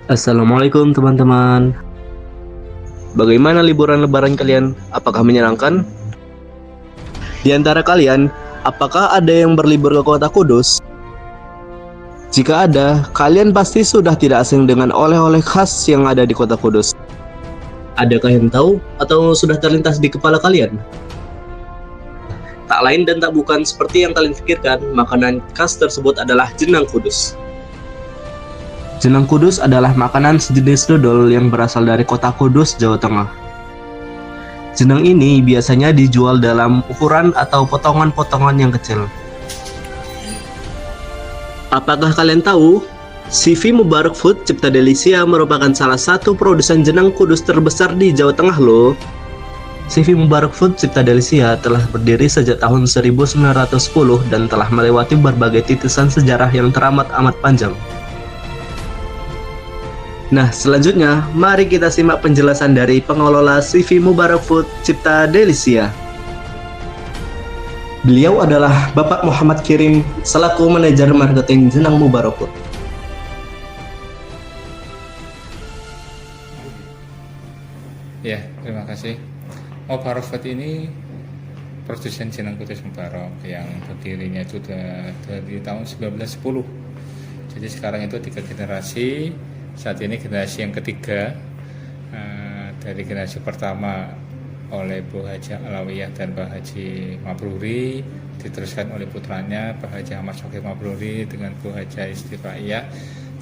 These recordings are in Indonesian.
Assalamualaikum teman-teman. Bagaimana liburan lebaran kalian? Apakah menyenangkan? Di antara kalian, apakah ada yang berlibur ke kota Kudus? Jika ada, kalian pasti sudah tidak asing dengan oleh-oleh khas yang ada di kota Kudus. Adakah yang tahu atau sudah terlintas di kepala kalian? Tak lain dan tak bukan seperti yang kalian pikirkan, makanan khas tersebut adalah jenang Kudus. Jenang Kudus adalah makanan sejenis dodol yang berasal dari kota Kudus, Jawa Tengah. Jenang ini biasanya dijual dalam ukuran atau potongan-potongan yang kecil. Apakah kalian tahu? CV Mubarak Food Cipta Delisia merupakan salah satu produsen jenang Kudus terbesar di Jawa Tengah loh. CV Mubarak Food Cipta Delisia telah berdiri sejak tahun 1910 dan telah melewati berbagai titisan sejarah yang teramat amat panjang. Nah, selanjutnya, mari kita simak penjelasan dari pengelola CV Mubarak Food Cipta Delisia. Beliau adalah Bapak Muhammad Kirim, selaku manajer marketing jenang Mubarak Food. Ya, terima kasih. Mubarak Food ini produsen jenang Kudus Mubarak yang berdirinya itu dari tahun 1910. Jadi sekarang itu 3 generasi. Saat ini generasi yang ketiga. Dari generasi pertama oleh Bu Haji Alawiyah dan Pak Haji Mabruri, diteruskan oleh putranya Pak Haji Ahmad Shokir Mabruri dengan Bu Haji Istifaiyah,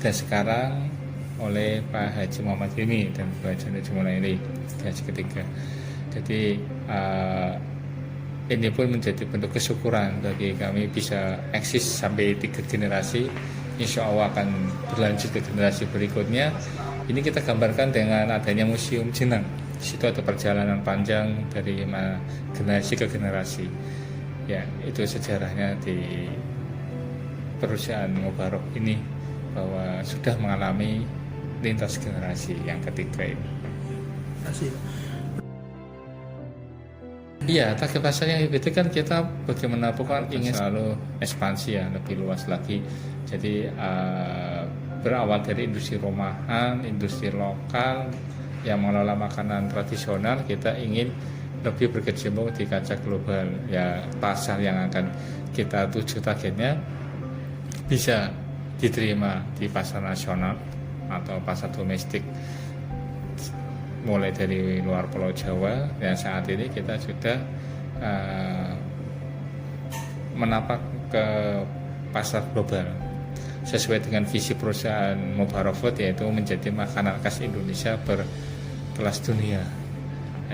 dan sekarang oleh Pak Haji Muhammad Himi dan Bu Haji Najmulaili, generasi ketiga. Jadi ini pun menjadi bentuk kesyukuran bagi kami bisa eksis sampai 3 generasi. Insya Allah akan berlanjut ke generasi berikutnya. Ini kita gambarkan dengan adanya museum jenang. Di situ ada perjalanan panjang dari generasi ke generasi. Ya, itu sejarahnya di perusahaan Mubarak ini, bahwa sudah mengalami lintas generasi yang ketiga ini. Iya, target pasarnya itu kan kita bagaimanapun ingin selalu ekspansi ya, lebih luas lagi. Jadi berawal dari industri rumahan, industri lokal yang mengelola makanan tradisional, kita ingin lebih berkecimpung di kancah global. Ya, pasar yang akan kita tuju targetnya bisa diterima di pasar nasional atau pasar domestik, mulai dari luar Pulau Jawa. Dan saat ini kita sudah menapak ke pasar global sesuai dengan visi perusahaan Mubarak Food, yaitu menjadi makanan khas Indonesia berkelas dunia.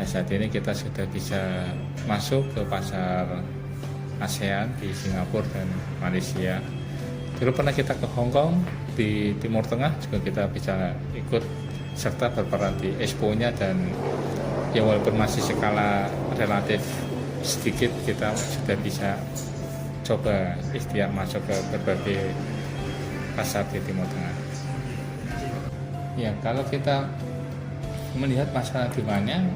Saat ini kita sudah bisa masuk ke pasar ASEAN di Singapura dan Malaysia. Dulu pernah kita ke Hong Kong, di Timur Tengah juga kita bisa ikut serta berperan di expo-nya, dan ya walaupun masih skala relatif sedikit, kita sudah bisa coba ikhtiar masuk ke berbagai pasar di Timur Tengah. Ya, kalau kita melihat masalah di mana,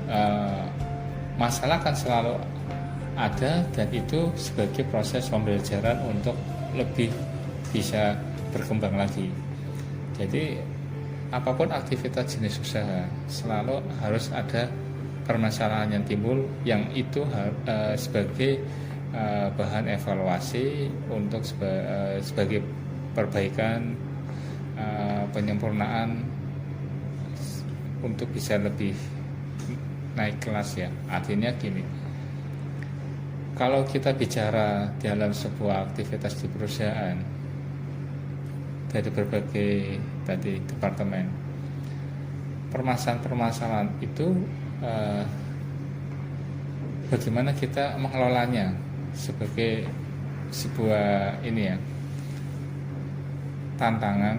masalah kan selalu ada, dan itu sebagai proses pembelajaran untuk lebih bisa berkembang lagi. Jadi apapun aktivitas jenis usaha, selalu harus ada permasalahan yang timbul, yang itu sebagai bahan evaluasi untuk sebagai perbaikan, penyempurnaan untuk bisa lebih naik kelas ya. Artinya gini, kalau kita bicara dalam sebuah aktivitas di perusahaan, dari berbagai tadi departemen, permasalahan-permasalahan itu bagaimana kita mengelolanya sebagai sebuah ini ya, tantangan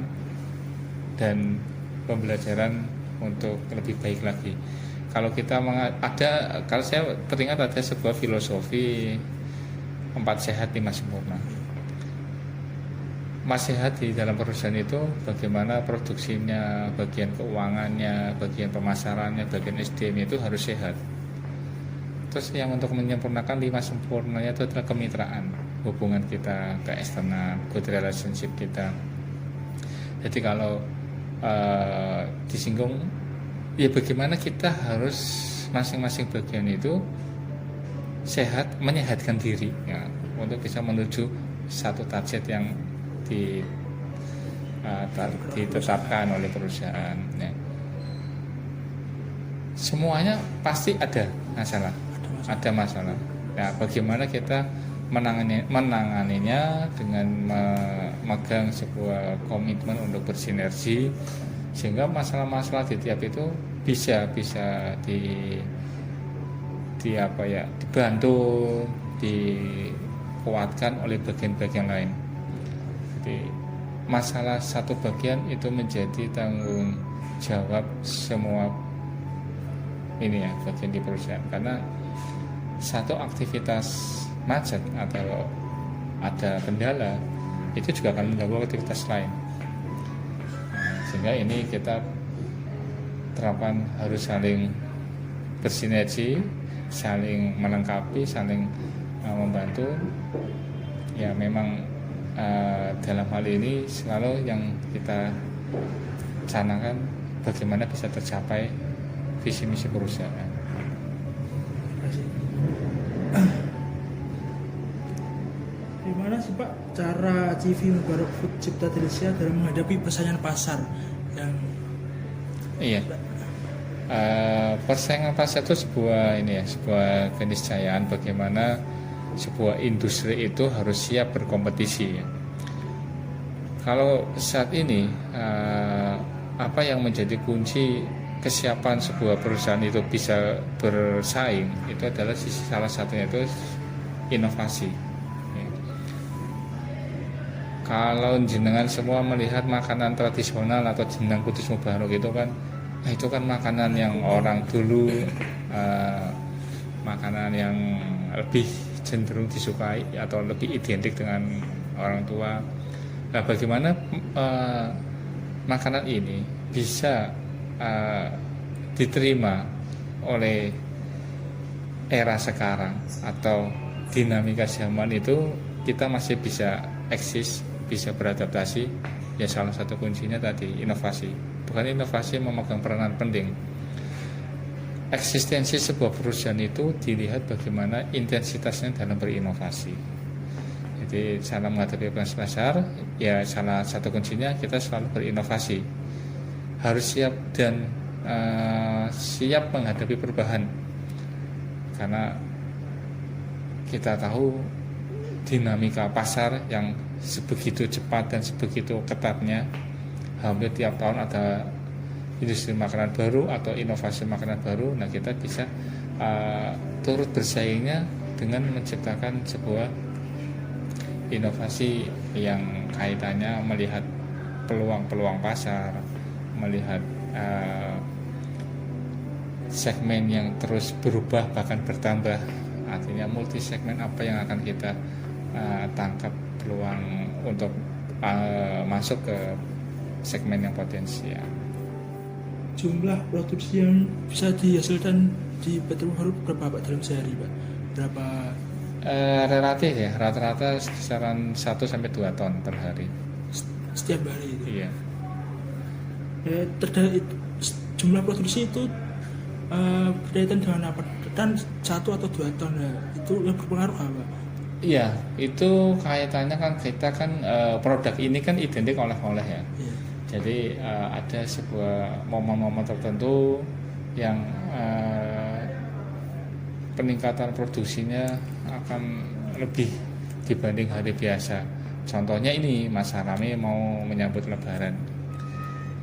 dan pembelajaran untuk lebih baik lagi. Kalau kita kalau saya teringat ada sebuah filosofi 4 sehat 5 sempurna. 4 sehat di dalam perusahaan itu bagaimana produksinya, bagian keuangannya, bagian pemasarannya, bagian SDM itu harus sehat. Terus yang untuk menyempurnakan 5 sempurnanya itu adalah kemitraan, hubungan kita ke eksternal, good relationship kita. Jadi kalau disinggung ya bagaimana kita harus masing-masing bagian itu sehat, menyehatkan diri ya, untuk bisa menuju satu target yang ditetapkan oleh perusahaan ya. Semuanya pasti ada masalah. Nah, bagaimana kita menanganinya dengan memegang sebuah komitmen untuk bersinergi sehingga masalah-masalah di tiap itu bisa dibantu, dikuatkan oleh bagian-bagian lain. Jadi masalah satu bagian itu menjadi tanggung jawab semua ini ya, bagian di perusahaan, karena satu aktivitas macet atau ada kendala itu juga akan mengganggu aktivitas lain. Sehingga ini kita terapkan harus saling bersinergi, saling melengkapi, saling membantu. Ya memang dalam hal ini selalu yang kita canangkan bagaimana bisa tercapai visi misi perusahaan. Gimana sih Pak cara CV Mubarak Food Cipta Delisia dalam menghadapi persaingan pasar yang persaingan pasar itu sebuah keniscayaan bagaimana sebuah industri itu harus siap berkompetisi ya. Kalau saat ini apa yang menjadi kunci kesiapan sebuah perusahaan itu bisa bersaing itu adalah salah satunya itu inovasi. Kalau jenengan semua melihat makanan tradisional atau jenang Kudus Mubarok itu kan makanan yang orang dulu, makanan yang lebih cenderung disukai atau lebih identik dengan orang tua. Nah, bagaimana makanan ini bisa diterima oleh era sekarang atau dinamika zaman itu, kita masih bisa eksis, bisa beradaptasi. Ya salah satu kuncinya tadi inovasi. Bukan inovasi memegang peranan penting. Eksistensi sebuah perusahaan itu dilihat bagaimana intensitasnya dalam berinovasi. Jadi dalam menghadapi pasar, ya salah satu kuncinya kita selalu berinovasi. Harus siap dan siap menghadapi perubahan. Karena kita tahu dinamika pasar yang sebegitu cepat dan sebegitu ketatnya, hampir tiap tahun ada industri makanan baru atau inovasi makanan baru. Nah, kita bisa turut bersaingnya dengan menciptakan sebuah inovasi yang kaitannya melihat peluang-peluang pasar, melihat segmen yang terus berubah bahkan bertambah. Artinya multi segmen apa yang akan kita tangkap peluang untuk masuk ke segmen yang potensial. Jumlah produksi yang bisa dihasilkan di PT Mubarok berapa Pak dalam sehari Pak? Berapa? Relatif ya, rata-rata kisaran 1-2 ton per hari. Setiap hari itu? Iya. Jumlah produksi itu berkaitan dengan apa? Dan 1 atau 2 ton itu yang berpengaruh apa? Iya, itu kaitannya kan kita kan produk ini kan identik oleh-oleh ya. Iya. Jadi ada sebuah momen-momen tertentu yang peningkatan produksinya akan lebih dibanding hari biasa. Contohnya ini Mas Harami mau menyambut Lebaran.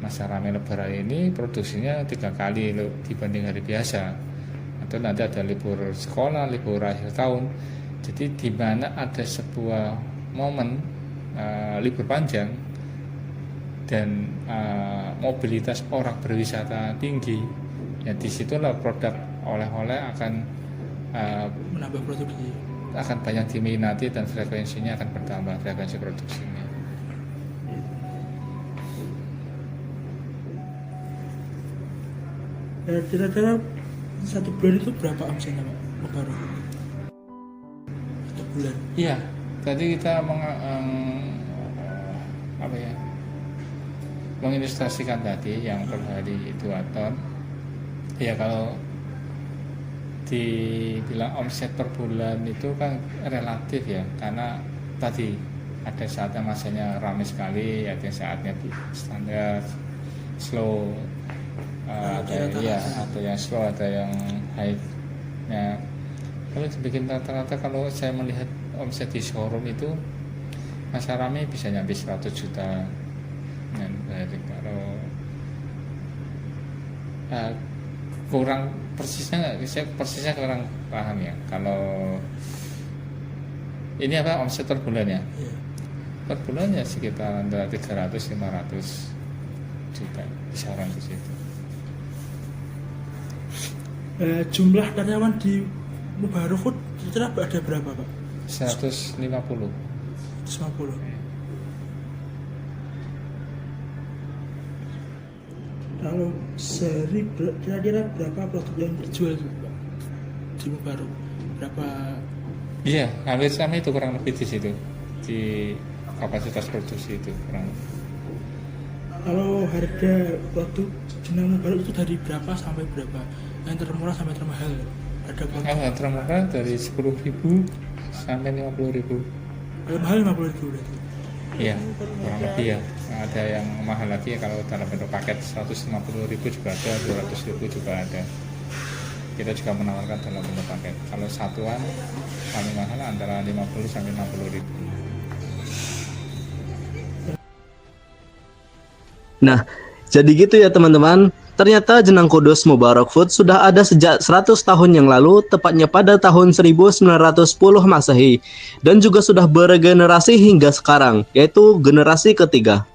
Mas Harami Lebaran ini produksinya 3 kali dibanding hari biasa. Atau nanti ada libur sekolah, libur akhir tahun. Jadi di mana ada sebuah momen libur panjang dan mobilitas orang berwisata tinggi, ya disitulah produk oleh-oleh akan menambah produksi, akan banyak diminati dan frekuensinya akan bertambah, frekuensi produksinya. Kira-kira satu bulan itu berapa omsetnya Pak Mubarok? Satu bulan? Iya, tadi kita mengilustrasikan tadi yang per hari 2 ton, ya kalau dibilang omset per bulan itu kan relatif ya, karena tadi ada saatnya masanya ramai sekali, ada saatnya standar, slow, ada yang slow, ada yang high. Nah, kalau dibikin rata-rata, kalau saya melihat omset di showroom itu masa ramai bisa nyampe 100 juta. Nah, kalau kurang persisnya, saya persisnya kurang paham ya. Kalau ini apa omset per bulan ya? Iya. Per bulan ya sekitar antara 300-500 juta, kisaran di situ. Jumlah karyawan di Mubarak Food kira-kira ada berapa Pak? 150. 150. Kalau sehari kira-kira berapa produk yang dijual Pak di Mubarak? Berapa? Iya, hampir sama itu, kurang lebih di situ, di kapasitas produksi itu kurang. Kalau harga produk jenang Mubarak itu dari berapa sampai berapa? Yang termurah sampai termahal? Ada produk? Yang termurah dari 10.000 sampai 50.000. Kalau mahal 50.000 berarti? Iya, kurang lebih ya. Ada yang mahal lagi kalau dalam bentuk paket 150.000 juga ada, 200.000 juga ada. Kita juga menawarkan dalam bentuk paket. Kalau satuan paling mahal antara 50 sampai 60.000. Nah, jadi gitu ya teman-teman. Ternyata jenang kudus Mubarak Food sudah ada sejak 100 tahun yang lalu, tepatnya pada tahun 1910 Masehi, dan juga sudah beregenerasi hingga sekarang, yaitu generasi ketiga.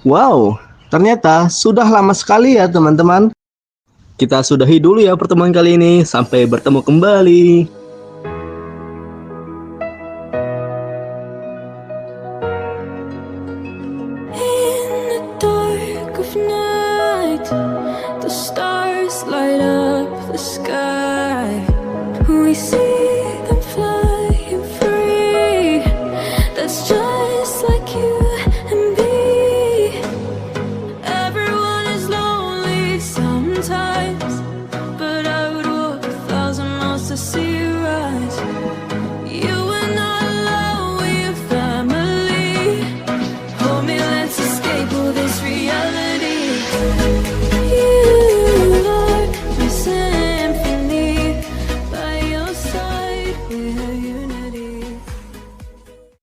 Wow, ternyata sudah lama sekali ya teman-teman. Kita sudahi dulu ya pertemuan kali ini, sampai bertemu kembali. The stars light up the sky. We see